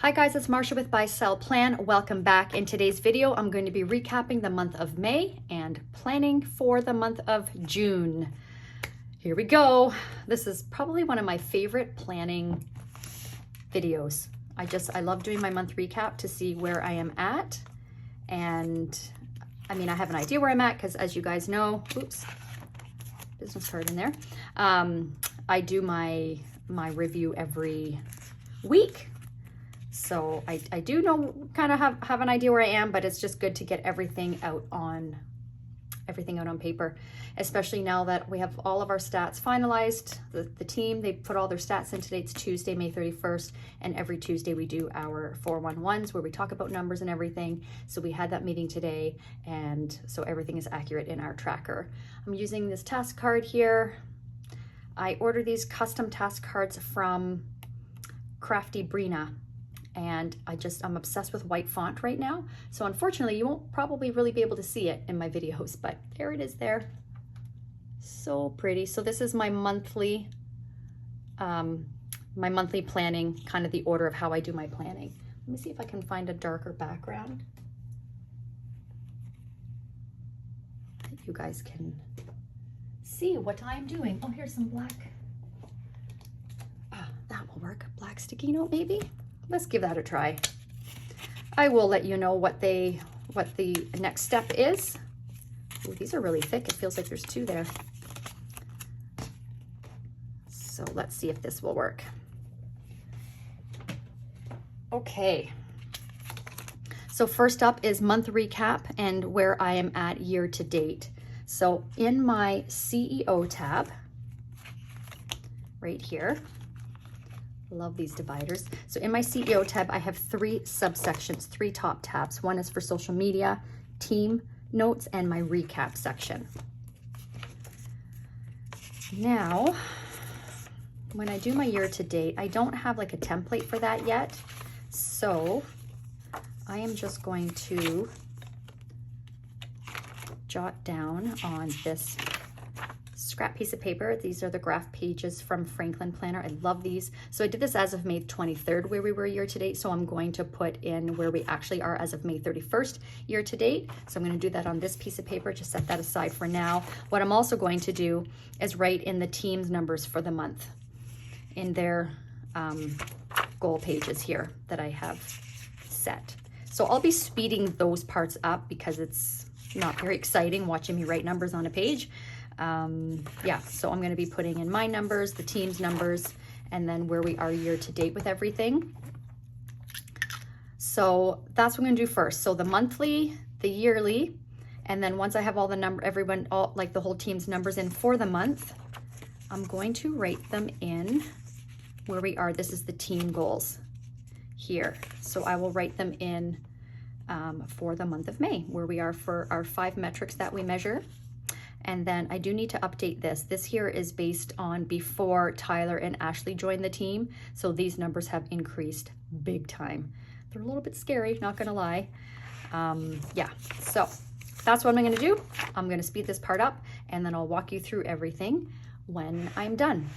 Hi guys, it's Marsha with Buy Sell Plan. Welcome back. In today's video, I'm going to be recapping the month of May and planning for the month of June. Here we go. This is probably one of my favorite planning videos. I love doing my month recap to see where I am at. And I mean, I have an idea where I'm at because as you guys know, oops, business card in there. I do my review every week. So I do know, kind of have an idea where I am, but it's just good to get everything out on paper, especially now that we have all of our stats finalized. The team, they put all their stats in today. It's Tuesday, May 31st, and every Tuesday we do our 411s where we talk about numbers and everything. So we had that meeting today, and so everything is accurate in our tracker. I'm using this task card here. I ordered these custom task cards from Crafty Brina. And I'm obsessed with white font right now. So unfortunately, you won't probably really be able to see it in my videos, but there it is there. So pretty. So this is my monthly planning, kind of the order of how I do my planning. Let me see if I can find a darker background that you guys can see what I'm doing. Oh, here's some black. That will work. Black sticky note maybe. Let's give that a try. I will let you know what the next step is. Ooh, these are really thick. It feels like there's two there. So let's see if this will work. Okay. So first up is month recap and where I am at year to date. So in my CEO tab, right here, love these dividers. So in my CEO tab, I have three subsections, three top tabs. One is for social media, team notes, and my recap section. Now, when I do my year to date, I don't have like a template for that yet. So I am just going to jot down on this scrap piece of paper. These are the graph pages from Franklin Planner. I love these. So I did this as of May 23rd, where we were year to date. So I'm going to put in where we actually are as of May 31st, year to date. So I'm going to do that on this piece of paper, just set that aside for now. What I'm also going to do is write in the team's numbers for the month in their goal pages here that I have set. So I'll be speeding those parts up because it's not very exciting watching me write numbers on a page. Yeah, so I'm going to be putting in my numbers, the team's numbers, and then where we are year to date with everything. So that's what I'm going to do first. So the monthly, the yearly, and then once I have all the like the whole team's numbers in for the month, I'm going to write them in where we are. This is the team goals here. So I will write them in for the month of May, where we are for our 5 metrics that we measure. And then I do need to update this. This here is based on before Tyler and Ashley joined the team. So these numbers have increased big time. They're a little bit scary, not gonna lie. Yeah, so that's what I'm gonna do. I'm gonna speed this part up and then I'll walk you through everything when I'm done.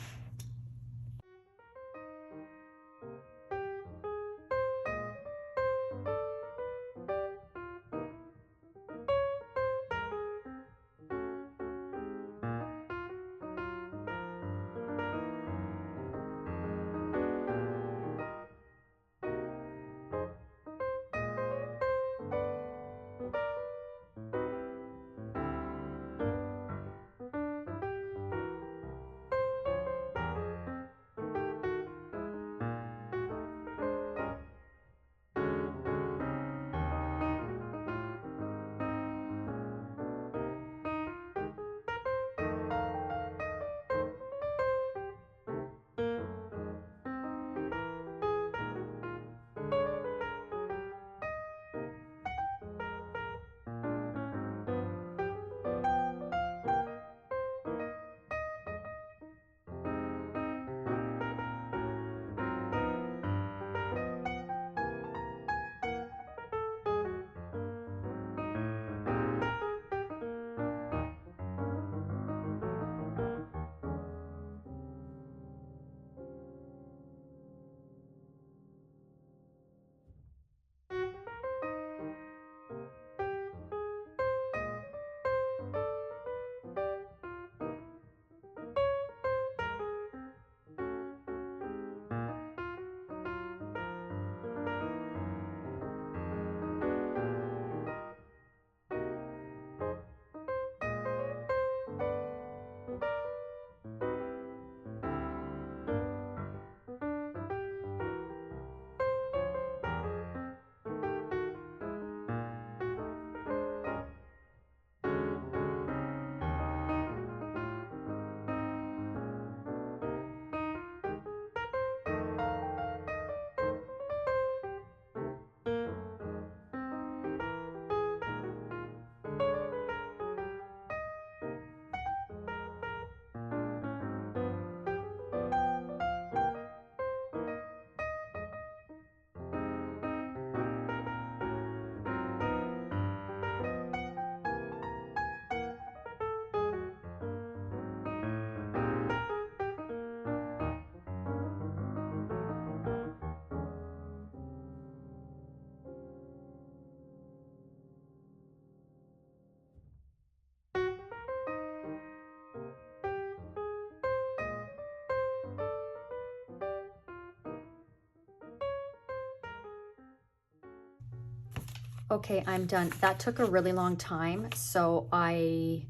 Okay, I'm done. That took a really long time, so I'm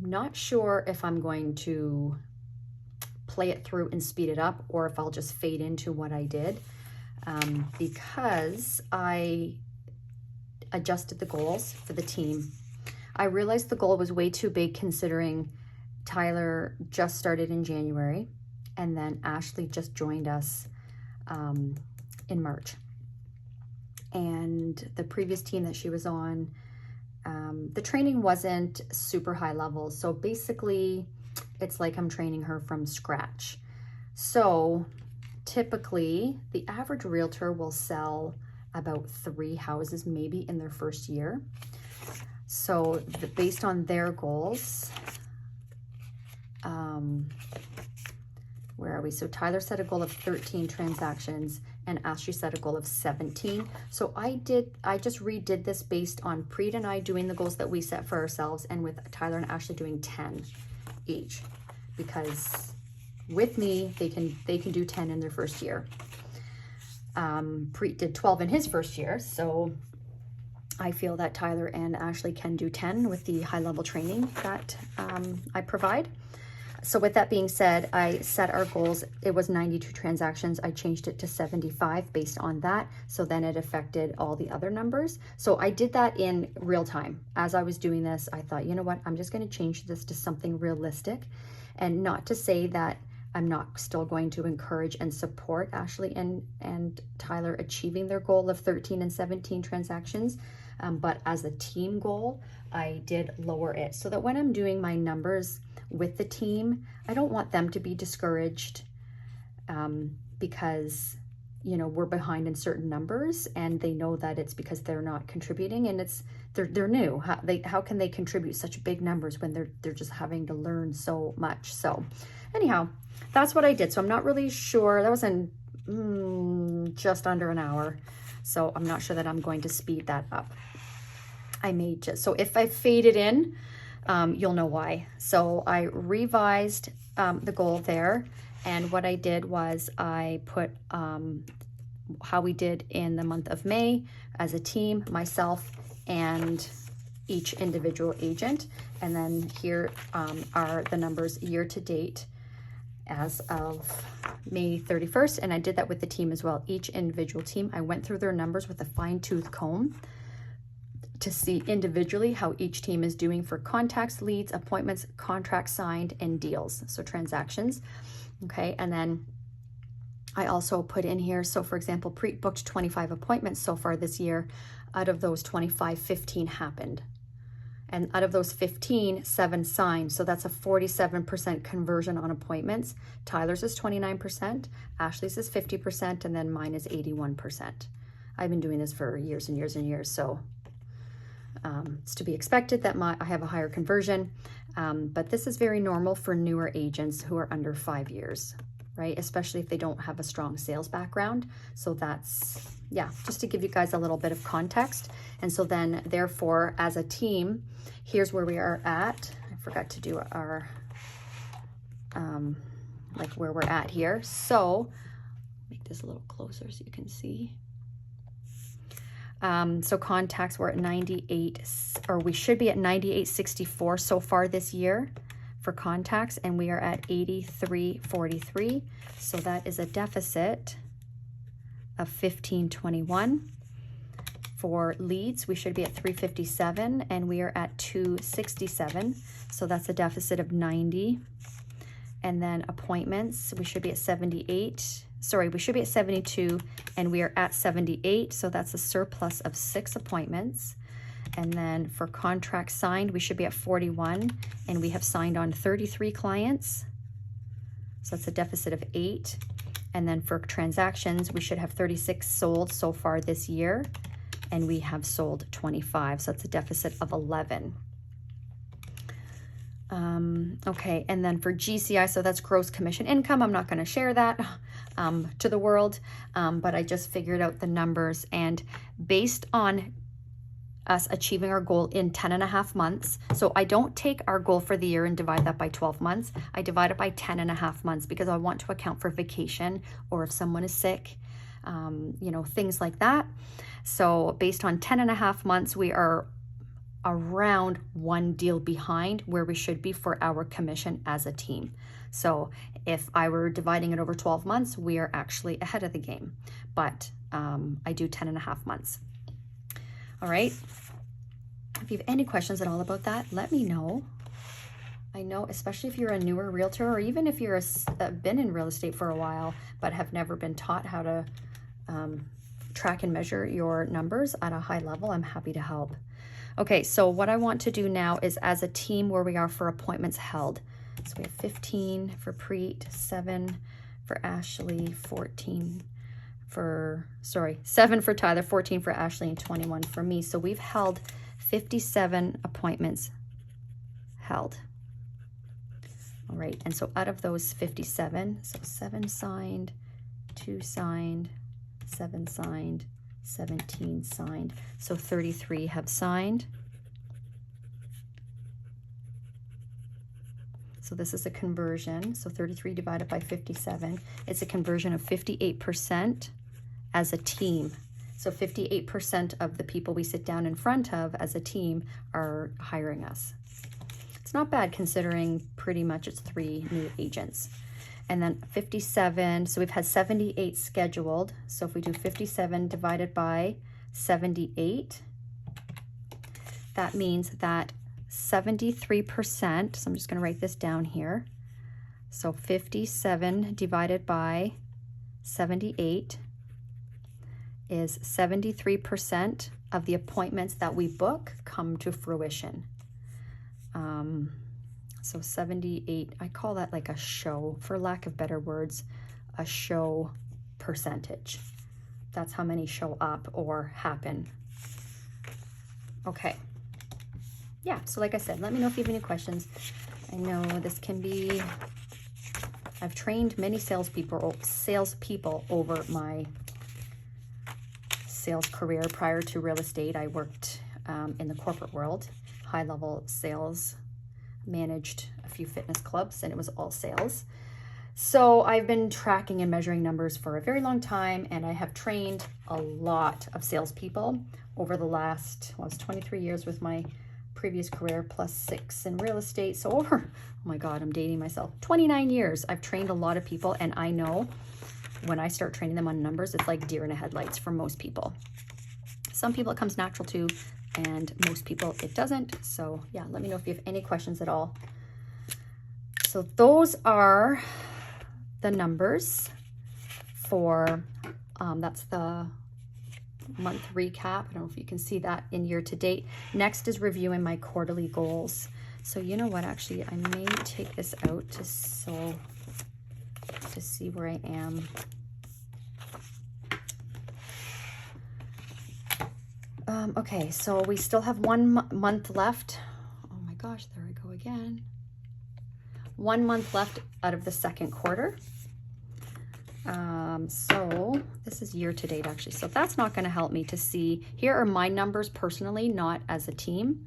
not sure if I'm going to play it through and speed it up, or if I'll just fade into what I did, because I adjusted the goals for the team. I realized the goal was way too big considering Tyler just started in January, and then Ashley just joined us in March. And the previous team that she was on, the training wasn't super high level. So basically, it's like I'm training her from scratch. So typically, the average realtor will sell about 3 houses maybe in their first year. So based on their goals, where are we? So Tyler set a goal of 13 transactions and Ashley set a goal of 17. So I just redid this based on Preet and I doing the goals that we set for ourselves, and with Tyler and Ashley doing 10 each, because with me, they can do 10 in their first year. Preet did 12 in his first year, so I feel that Tyler and Ashley can do 10 with the high level training that I provide. So with that being said, I set our goals. It was 92 transactions. I changed it to 75 based on that. So then it affected all the other numbers. So I did that in real time. As I was doing this, I thought, you know what, I'm just going to change this to something realistic, and not to say that I'm not still going to encourage and support Ashley and Tyler achieving their goal of 13 and 17 transactions. But as a team goal, I did lower it so that when I'm doing my numbers with the team, I don't want them to be discouraged because, you know, we're behind in certain numbers, and they know that it's because they're not contributing, and they're new. How can they contribute such big numbers when they're just having to learn so much? So anyhow, that's what I did. So I'm not really sure. That was in just under an hour. So I'm not sure that I'm going to speed that up. I may just, so if I fade it in, you'll know why. So I revised the goal there. And what I did was I put how we did in the month of May as a team, myself and each individual agent. And then here are the numbers year to date as of May 31st. And I did that with the team as well. Each individual team, I went through their numbers with a fine-tooth comb to see individually how each team is doing for contacts, leads, appointments, contracts signed, and deals. So transactions. Okay, and then I also put in here, so for example, Preet booked 25 appointments so far this year. Out of those 25, 15 happened. And out of those 15, 7 signed. So that's a 47% conversion on appointments. Tyler's is 29%, Ashley's is 50%, and then mine is 81%. I've been doing this for years and years and years, so it's to be expected that I have a higher conversion, but this is very normal for newer agents who are under 5 years, right? Especially if they don't have a strong sales background. So that's, yeah, just to give you guys a little bit of context. And so then therefore, as a team, here's where we are at. I forgot to do our, like where we're at here. So make this a little closer so you can see. So contacts were at 98, or we should be at 98.64 so far this year for contacts, and we are at 83.43. So that is a deficit of 15.21. For leads, we should be at 357, and we are at 267. So that's a deficit of 90. And then appointments, we should be at 78. Sorry, we should be at 72, and we are at 78. So that's a surplus of 6 appointments. And then for contracts signed, we should be at 41, and we have signed on 33 clients. So that's a deficit of 8. And then for transactions, we should have 36 sold so far this year, and we have sold 25. So that's a deficit of 11. Okay, and then for GCI, so that's gross commission income. I'm not going to share that to the world, but I just figured out the numbers, and based on us achieving our goal in 10.5 months. So I don't take our goal for the year and divide that by 12 months. I divide it by 10.5 months because I want to account for vacation, or if someone is sick, you know, things like that. So based on 10.5 months, we are around one deal behind where we should be for our commission as a team. So if I were dividing it over 12 months, we are actually ahead of the game, but I do 10.5 months. All right. If you have any questions at all about that, let me know. I know, especially if you're a newer realtor, or even if you're been in real estate for a while, but have never been taught how to track and measure your numbers at a high level, I'm happy to help. Okay, so what I want to do now is as a team where we are for appointments held. So we have 15 for Preet, 7 for Ashley, 7 for Tyler, 14 for Ashley, and 21 for me. So we've held 57 appointments held. All right, and so out of those 57, so 7 signed, 2 signed, 7 signed, 17 signed. So 33 have signed. So this is a conversion. So 33 divided by 57, it's a conversion of 58% as a team. So 58% of the people we sit down in front of as a team are hiring us. It's not bad considering pretty much it's 3 new agents. And then 57, so we've had 78 scheduled. So if we do 57 divided by 78, that means that 73%, so I'm just gonna write this down here. So 57 divided by 78 is 73% of the appointments that we book come to fruition. So 78, I call that like a show, for lack of better words, a show percentage. That's how many show up or happen. Okay. Yeah, so like I said, let me know if you have any questions. I know this can be, I've trained many salespeople over my sales career. Prior to real estate, I worked in the corporate world, high-level sales, managed a few fitness clubs, and it was all sales. So I've been tracking and measuring numbers for a very long time, and I have trained a lot of salespeople over the last, well, it's 23 years with my previous career, plus 6 in real estate. So over, oh my God, I'm dating myself, 29 years. I've trained a lot of people, and I know when I start training them on numbers, it's like deer in the headlights for most people. Some people it comes natural to, and most people it doesn't. So yeah, let me know if you have any questions at all. So those are the numbers for, that's the month recap. I don't know if you can see that in year to date. Next is reviewing my quarterly goals. So you know what, actually, I may take this out to see where I am. Okay, so we still have 1 month left. Oh my gosh, there I go again. 1 month left out of the second quarter. So this is year to date actually. So that's not going to help me to see. Here are my numbers personally, not as a team,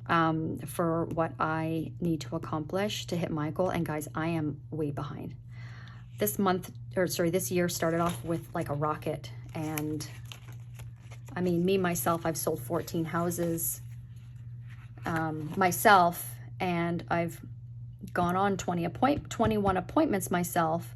for what I need to accomplish to hit my goal. And guys, I am way behind. This year started off with like a rocket, and I mean, myself, I've sold 14 houses myself, and I've gone on 21 appointments myself.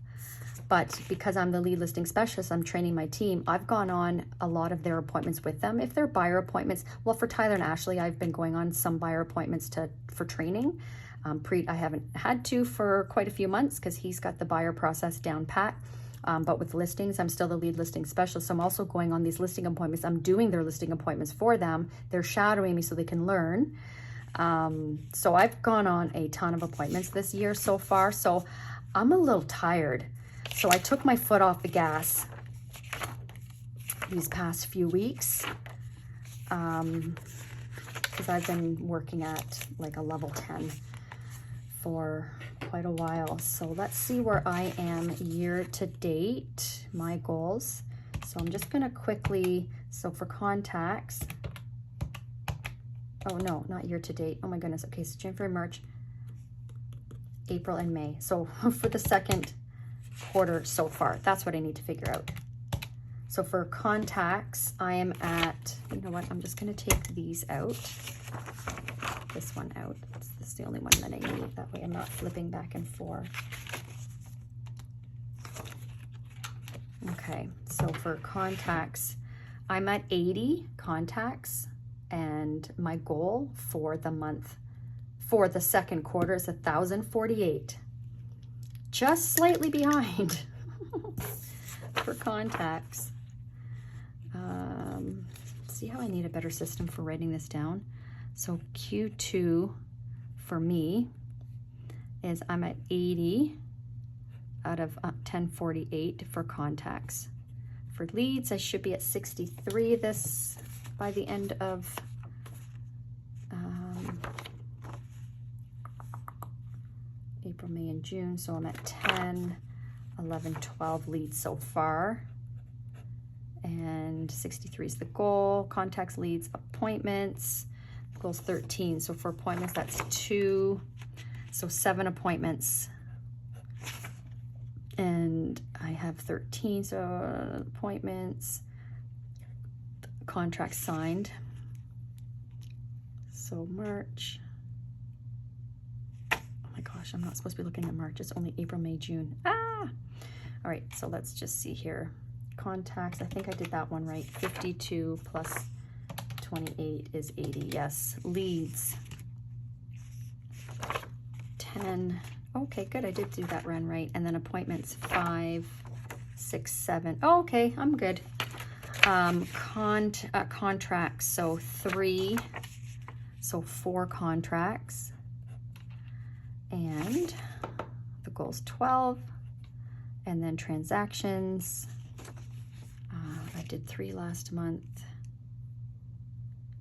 But because I'm the lead listing specialist, I'm training my team. I've gone on a lot of their appointments with them. If they're buyer appointments, well, for Tyler and Ashley, I've been going on some buyer appointments for training. Preet, I haven't had to for quite a few months because he's got the buyer process down pat. But with listings, I'm still the lead listing specialist. So I'm also going on these listing appointments. I'm doing their listing appointments for them. They're shadowing me so they can learn. So I've gone on a ton of appointments this year so far. So I'm a little tired. So I took my foot off the gas these past few weeks because I've been working at like a level 10 for quite a while. So let's see where I am year to date, my goals. So I'm just going to quickly, so for contacts, oh no, not year to date. Oh my goodness. Okay, so January, March, April, and May. So for the second quarter so far, that's what I need to figure out. So for contacts, I am at, you know what, I'm just gonna take these out. This one out. This is the only one that I need. That way I'm not flipping back and forth. Okay, so for contacts, I'm at 80 contacts, and my goal for the month, for the second quarter, is 1,048. Just slightly behind for contacts. See how I need a better system for writing this down? So Q2 for me is I'm at 80 out of 1048 for contacts. For leads, I should be at 63 this by the end of April, May, and June. So I'm at 10, 11, 12 leads so far. And 63 is the goal. Contacts, leads, appointments. The goal's 13. So for appointments, that's 2. So 7 appointments. And I have 13, so appointments, contracts signed. So March. Oh my gosh, I'm not supposed to be looking at March. It's only April, May, June. Ah! All right, so let's just see here. Contacts, I think I did that one right. 52 plus 28 is 80, yes. Leads, 10. Okay, good, I did do that run right. And then appointments, 5, 6, 7. Oh, okay, I'm good. Contracts, so 3, so 4 contracts. And the goal's 12. And then transactions, I did 3 last month.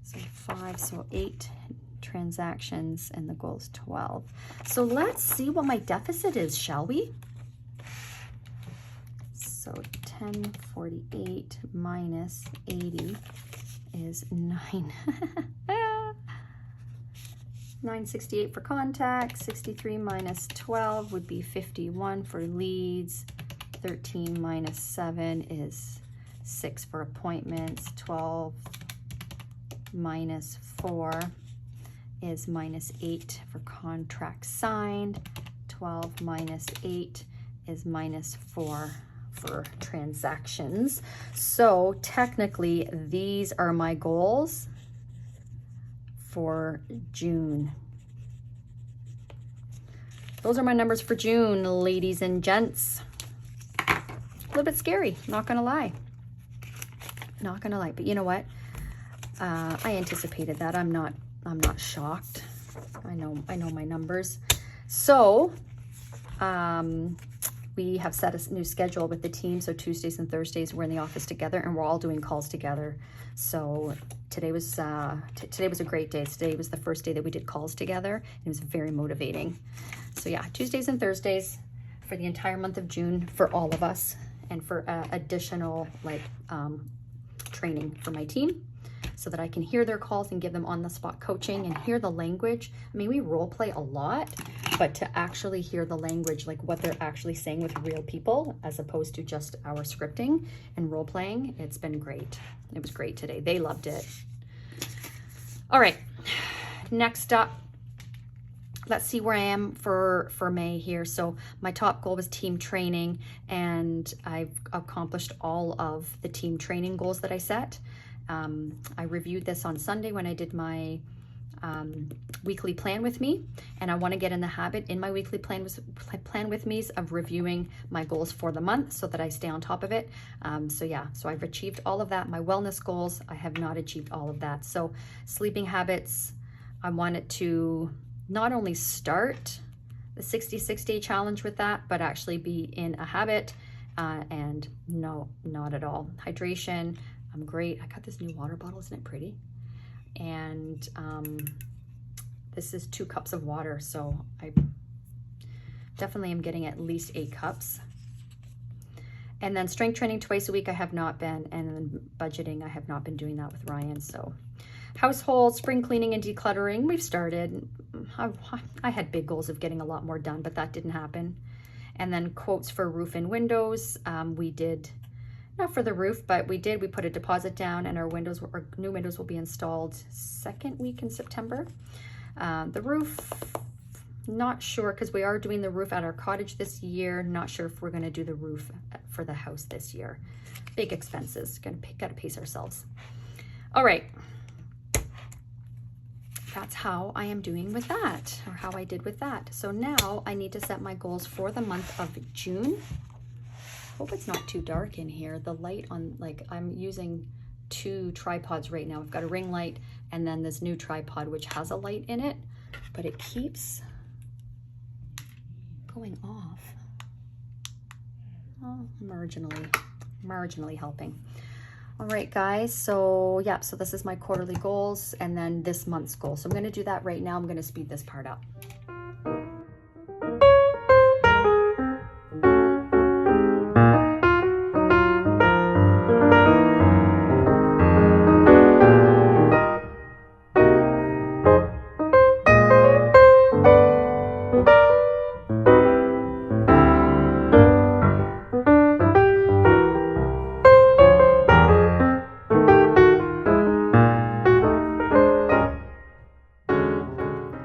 So 5, so 8 transactions, and the goal is 12. So let's see what my deficit is, shall we? So 1048 minus 80 is 9. 968 for contacts, 63 minus 12 would be 51 for leads, 13 minus 7 is 6 for appointments, 12 minus 4 is minus 8 for contracts signed, 12 minus 8 is minus 4 for transactions. So technically these are my goals for June. Those are my numbers for June, ladies and gents. A little bit scary, not gonna lie. Not gonna lie, but you know what? I anticipated that. I'm not shocked. I know my numbers. So we have set a new schedule with the team. So Tuesdays and Thursdays we're in the office together, and we're all doing calls together. So today was today was a great day. Today was the first day that we did calls together. It was very motivating. So yeah, Tuesdays and Thursdays for the entire month of June for all of us, and for additional training for my team, so that I can hear their calls and give them on-the-spot coaching and hear the language. I mean, we role play a lot, but to actually hear the language, like what they're actually saying with real people, as opposed to just our scripting and role playing, it's been great. It was great today. They loved it. All right, next up, let's see where I am for May here. So my top goal was team training, and I've accomplished all of the team training goals that I set. I reviewed this on Sunday when I did my weekly plan with me, and I want to get in the habit in my weekly plan with me of reviewing my goals for the month so that I stay on top of it. So yeah, so I've achieved all of that. My wellness goals, I have not achieved all of that. So sleeping habits, I wanted to not only start the 66-day challenge with that, but actually be in a habit, and no, not at all. Hydration, I'm great. I got this new water bottle, isn't it pretty? And this is 2 cups of water, so I definitely am getting at least 8 cups. And then strength training twice a week I have not been, and then budgeting I have not been doing that with Ryan. So household, spring cleaning and decluttering, we've started. I had big goals of getting a lot more done, but that didn't happen. And then quotes for roof and windows, we did not for the roof, but we put a deposit down, and our new windows will be installed second week in September. The roof, not sure, because we are doing the roof at our cottage this year. Not sure if we're going to do the roof for the house this year. Big expenses. Got to pace ourselves. All right. That's how I am doing with that, or how I did with that. So now I need to set my goals for the month of June. Hope it's not too dark in here. The light on, like, I'm using 2 tripods right now. I've got a ring light and then this new tripod which has a light in it, but it keeps going off. Oh, marginally helping. All right, guys, so yeah, so this is my quarterly goals and then this month's goal. So I'm gonna do that right now. I'm gonna speed this part up.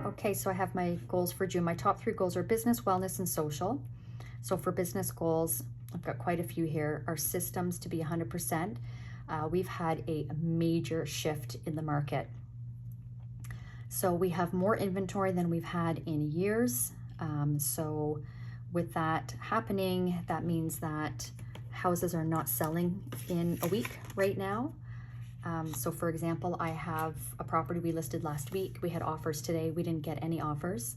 Okay, so I have my goals for June. My top 3 goals are business, wellness, and social. So for business goals, I've got quite a few here. Our systems to be 100%. We've had a major shift in the market. So we have more inventory than we've had in years. So with that happening, that means that houses are not selling in a week right now. So for example, I have a property we listed last week. We had offers today. We didn't get any offers.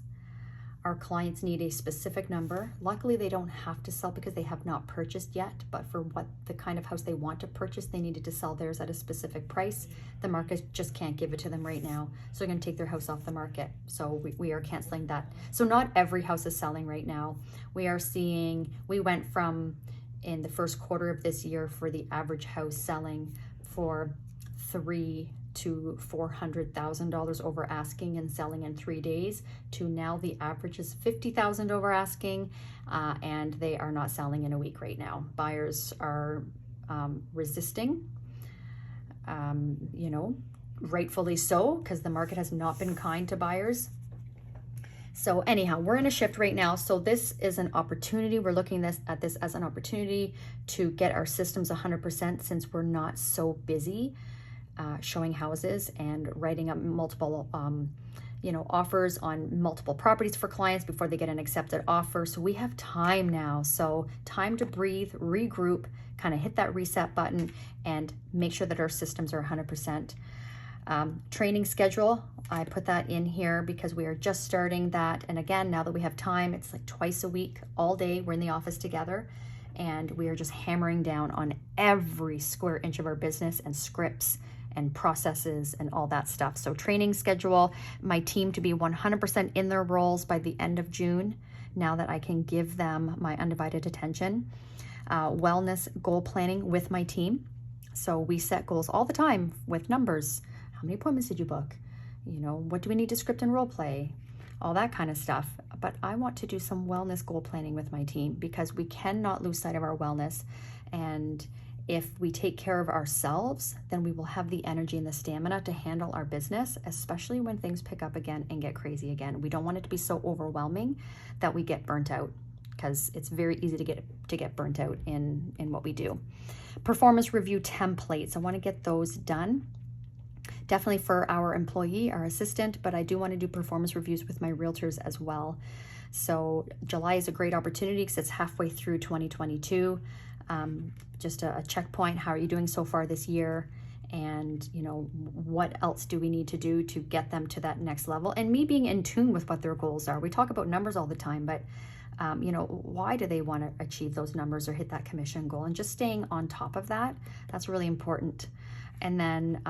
Our clients need a specific number. Luckily, they don't have to sell because they have not purchased yet, but for what the kind of house they want to purchase, they needed to sell theirs at a specific price. The market just can't give it to them right now. So they're gonna take their house off the market. So we are canceling that. So not every house is selling right now. We are seeing, we went from, in the first quarter of this year, for the average house selling for $300,000 to $400,000 over asking and selling in 3 days, to now the average is $50,000 over asking, and they are not selling in a week right now. Buyers are resisting, you know, rightfully so, because the market has not been kind to buyers. So anyhow, we're in a shift right now. So this is an opportunity. We're looking at this as an opportunity to get our systems 100%, since we're not so busy showing houses and writing up multiple you know, offers on multiple properties for clients before they get an accepted offer. So we have time now. So time to breathe, regroup, kind of hit that reset button and make sure that our systems are 100%. Training schedule, I put that in here because we are just starting that. And again, now that we have time, it's like twice a week, all day, we're in the office together, and we are just hammering down on every square inch of our business and scripts and processes and all that stuff. So training schedule, my team to be 100% in their roles by the end of June, now that I can give them my undivided attention. Wellness goal planning with my team. So we set goals all the time with numbers. How many appointments did you book? You know, what do we need to script and role play? All that kind of stuff. But I want to do some wellness goal planning with my team, because we cannot lose sight of our wellness. And if we take care of ourselves, then we will have the energy and the stamina to handle our business, especially when things pick up again and get crazy again. We don't want it to be so overwhelming that we get burnt out, because it's very easy to get burnt out in what we do. Performance review templates, I want to get those done. Definitely for our employee, our assistant, but I do want to do performance reviews with my realtors as well. So July is a great opportunity because it's halfway through 2022. Just a checkpoint. How are you doing so far this year? And, you know, what else do we need to do to get them to that next level? And me being in tune with what their goals are. We talk about numbers all the time, but, you know, why do they want to achieve those numbers or hit that commission goal? And just staying on top of that, that's really important. And then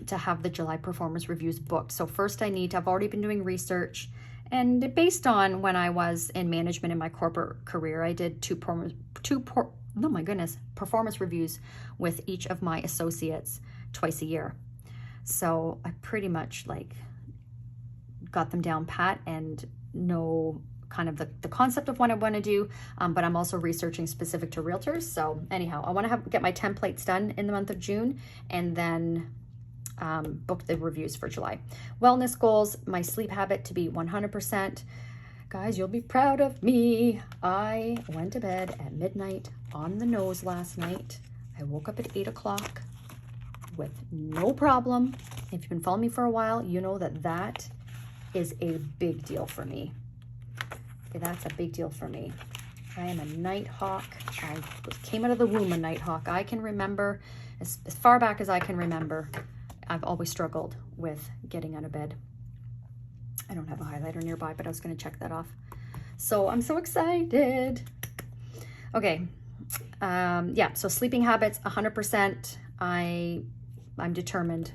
to have the July performance reviews booked. So first I've already been doing research, and based on when I was in management in my corporate career, I did performance reviews with each of my associates twice a year. So I pretty much like got them down pat and know kind of the concept of what I want to do, but I'm also researching specific to realtors. So anyhow, I want to get my templates done in the month of June, and then book the reviews for July. Wellness goals, my sleep habit to be 100%. Guys, you'll be proud of me. I went to bed at midnight on the nose last night. I woke up at 8 o'clock with no problem. If you've been following me for a while, you know that that is a big deal for me. Okay, that's a big deal for me. I am a night hawk. I came out of the womb a night hawk. I can remember, as far back as I can remember, I've always struggled with getting out of bed. I don't have a highlighter nearby, but I was going to check that off. So I'm so excited. Okay. Yeah, so sleeping habits, 100%. I'm determined.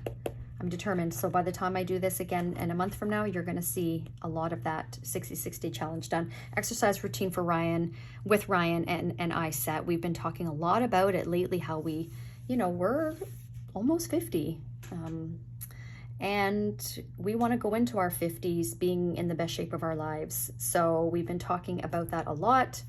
I'm determined. So by the time I do this again in a month from now, you're going to see a lot of that 66-day challenge done. Exercise routine for Ryan, with Ryan and I set. We've been talking a lot about it lately, how we, you know, we're almost 50. And we want to go into our 50s being in the best shape of our lives. So we've been talking about that a lot.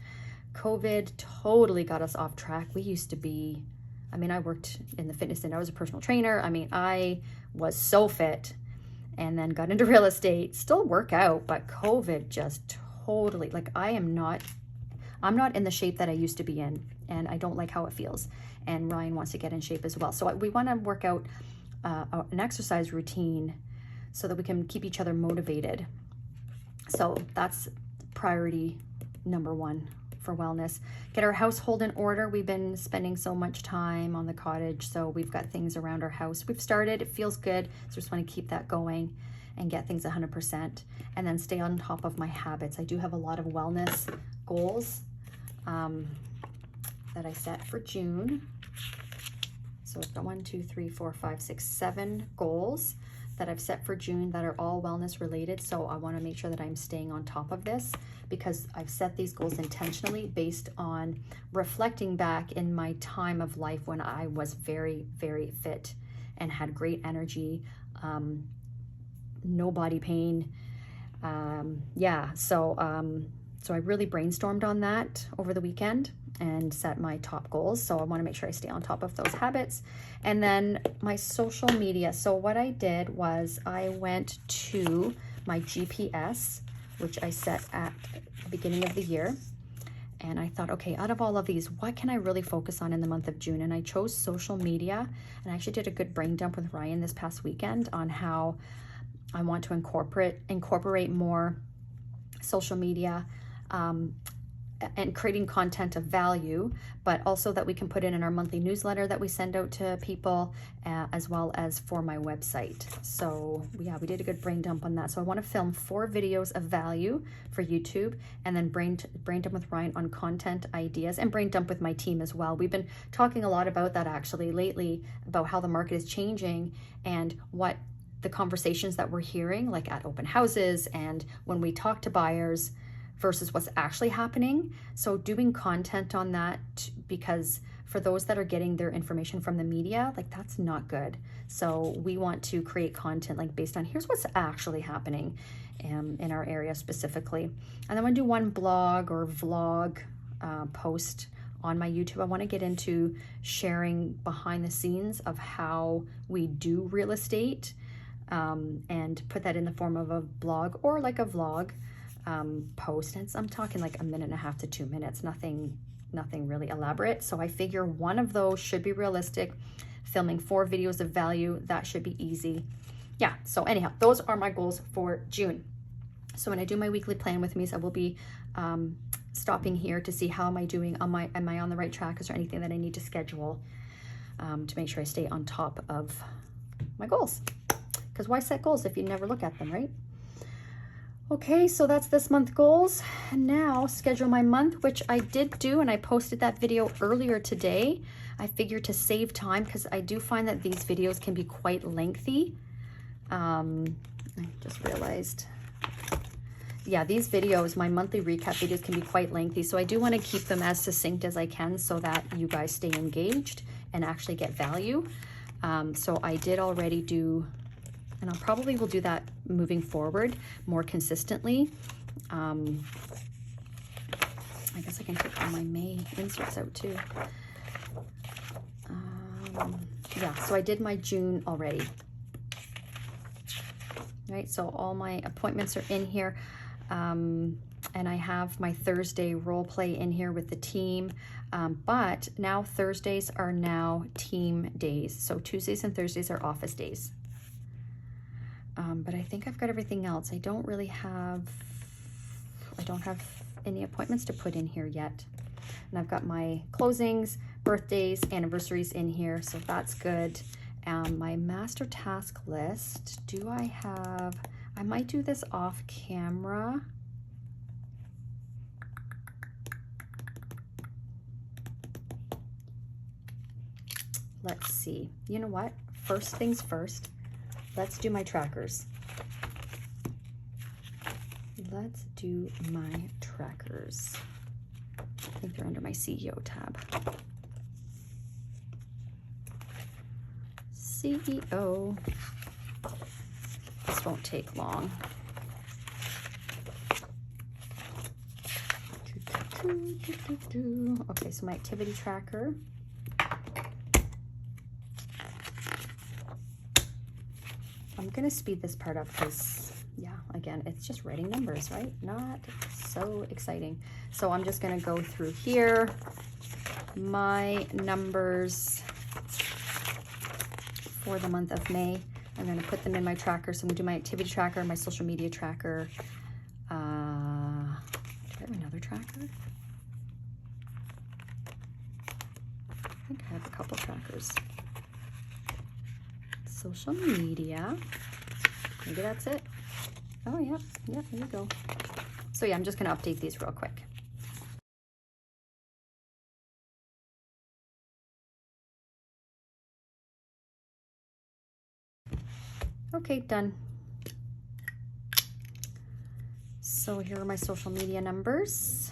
COVID totally got us off track. We used to be, I mean, I worked in the fitness and I was a personal trainer. I mean, I was so fit, and then got into real estate, still work out, but COVID just totally, like, I'm not in the shape that I used to be in, and I don't like how it feels. And Ryan wants to get in shape as well. So we want to work out an exercise routine so that we can keep each other motivated. So that's priority number one for wellness. Get our household in order. We've been spending so much time on the cottage, so we've got things around our house. We've started, it feels good, so just want to keep that going and get things 100%, and then stay on top of my habits. I do have a lot of wellness goals that I set for June. So I've got 1, 2, 3, 4, 5, 6, 7 goals that I've set for June that are all wellness related. So I want to make sure that I'm staying on top of this, because I've set these goals intentionally based on reflecting back in my time of life when I was very, very fit and had great energy, no body pain. Yeah, so I really brainstormed on that over the weekend and set my top goals. So I want to make sure I stay on top of those habits. And then my social media. So what I did was I went to my GPS, which I set at the beginning of the year. And I thought, okay, out of all of these, what can I really focus on in the month of June? And I chose social media. And I actually did a good brain dump with Ryan this past weekend on how I want to incorporate more social media, and creating content of value, but also that we can put in our monthly newsletter that we send out to people, as well as for my website. So yeah, we did a good brain dump on that. So I want to film 4 videos of value for YouTube, and then brain dump with Ryan on content ideas, and brain dump with my team as well. We've been talking a lot about that actually lately, about how the market is changing and what the conversations that we're hearing, like at open houses and when we talk to buyers, versus what's actually happening. So doing content on that, because for those that are getting their information from the media, like, that's not good. So we want to create content like based on here's what's actually happening in our area specifically. And then I'm gonna do one blog or vlog post on my YouTube. I want to get into sharing behind the scenes of how we do real estate, and put that in the form of a blog or like a vlog post. And I'm talking like 1.5 to 2 minutes, nothing really elaborate. So I figure one of those should be realistic. Filming 4 videos of value, that should be easy. Yeah, so anyhow, those are my goals for June. So when I do my weekly plan with me, so I will be stopping here to see how am I doing, am I on the right track? Is there anything that I need to schedule to make sure I stay on top of my goals? Because why set goals if you never look at them, right? Okay, so that's this month goals. And now schedule my month, which I did do, and I posted that video earlier today. I figured to save time, because I do find that these videos can be quite lengthy. I just realized, yeah, these videos, my monthly recap videos, can be quite lengthy. So I do want to keep them as succinct as I can so that you guys stay engaged and actually get value. So I did already do, and I probably will do that moving forward more consistently. I guess I can take all my May inserts out too. Yeah, so I did my June already. Right, so all my appointments are in here. And I have my Thursday role play in here with the team. But now Thursdays are now team days. So Tuesdays and Thursdays are office days. But I think I've got everything else. I don't have any appointments to put in here yet. And I've got my closings, birthdays, anniversaries in here, so that's good. My master task list, I might do this off camera. Let's see, you know what? First things first, let's do my trackers. Let's do my trackers. I think they're under my CEO tab. CEO. This won't take long. Okay, so my activity tracker. I'm gonna speed this part up because, yeah, again, it's just writing numbers, right? Not so exciting. So I'm just gonna go through here. My numbers for the month of May. I'm gonna put them in my tracker. So I'm gonna do my activity tracker, my social media tracker. Do I have another tracker? I think I have a couple trackers. Social media, maybe that's it. Oh yeah, there you go. So yeah, I'm just gonna update these real quick. Okay, done. So here are my social media numbers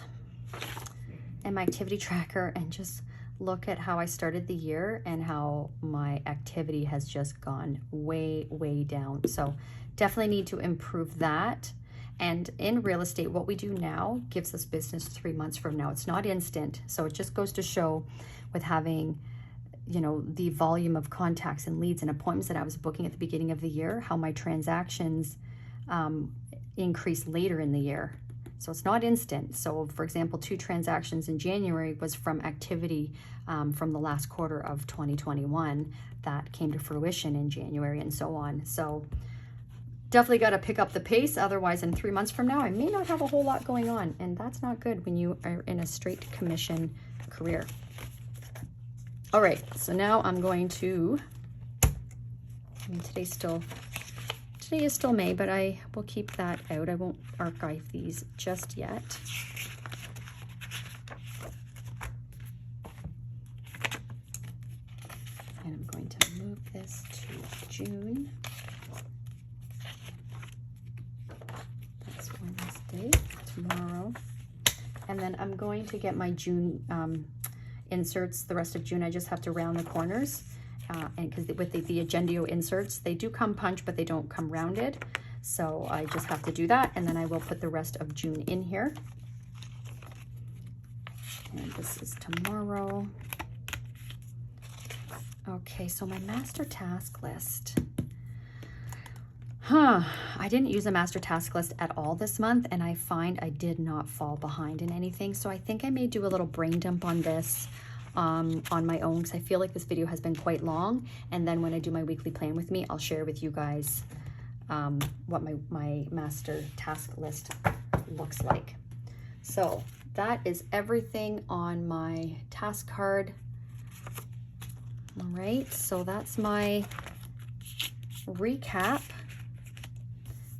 and my activity tracker, and just look at how I started the year and how my activity has just gone way, way down. So definitely need to improve that. And in real estate, what we do now gives us business 3 months from now. It's not instant. So it just goes to show with having, you know, the volume of contacts and leads and appointments that I was booking at the beginning of the year, how my transactions increase later in the year. So it's not instant. So for example, 2 transactions in January was from activity from the last quarter of 2021 that came to fruition in January, and so on. So definitely got to pick up the pace. Otherwise, in 3 months from now, I may not have a whole lot going on. And that's not good when you are in a straight commission career. All right, so now I'm going to, today is still May, but I will keep that out. I won't archive these just yet. And I'm going to move this to June. That's Wednesday, tomorrow. And then I'm going to get my June inserts the rest of June. I just have to round the corners. And because with the Agendio inserts, they do come punch, but they don't come rounded. So I just have to do that. And then I will put the rest of June in here. And this is tomorrow. Okay, so my master task list. I didn't use a master task list at all this month, and I find I did not fall behind in anything. So I think I may do a little brain dump on this on my own, because I feel like this video has been quite long. And then when I do my weekly plan with me, I'll share with you guys what my master task list looks like. So that is everything on my task card. All right, so that's my recap,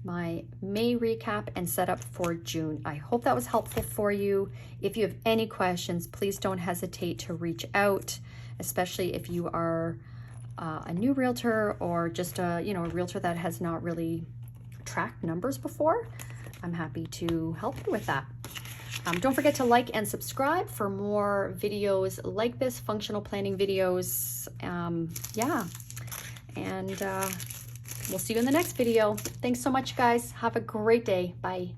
my May recap and setup for June. I hope that was helpful for you. If you have any questions, please don't hesitate to reach out, especially if you are a new realtor or just a realtor that has not really tracked numbers before. I'm happy to help you with that. Don't forget to like and subscribe for more videos like this, functional planning videos. Yeah, and we'll see you in the next video. Thanks so much, guys. Have a great day. Bye.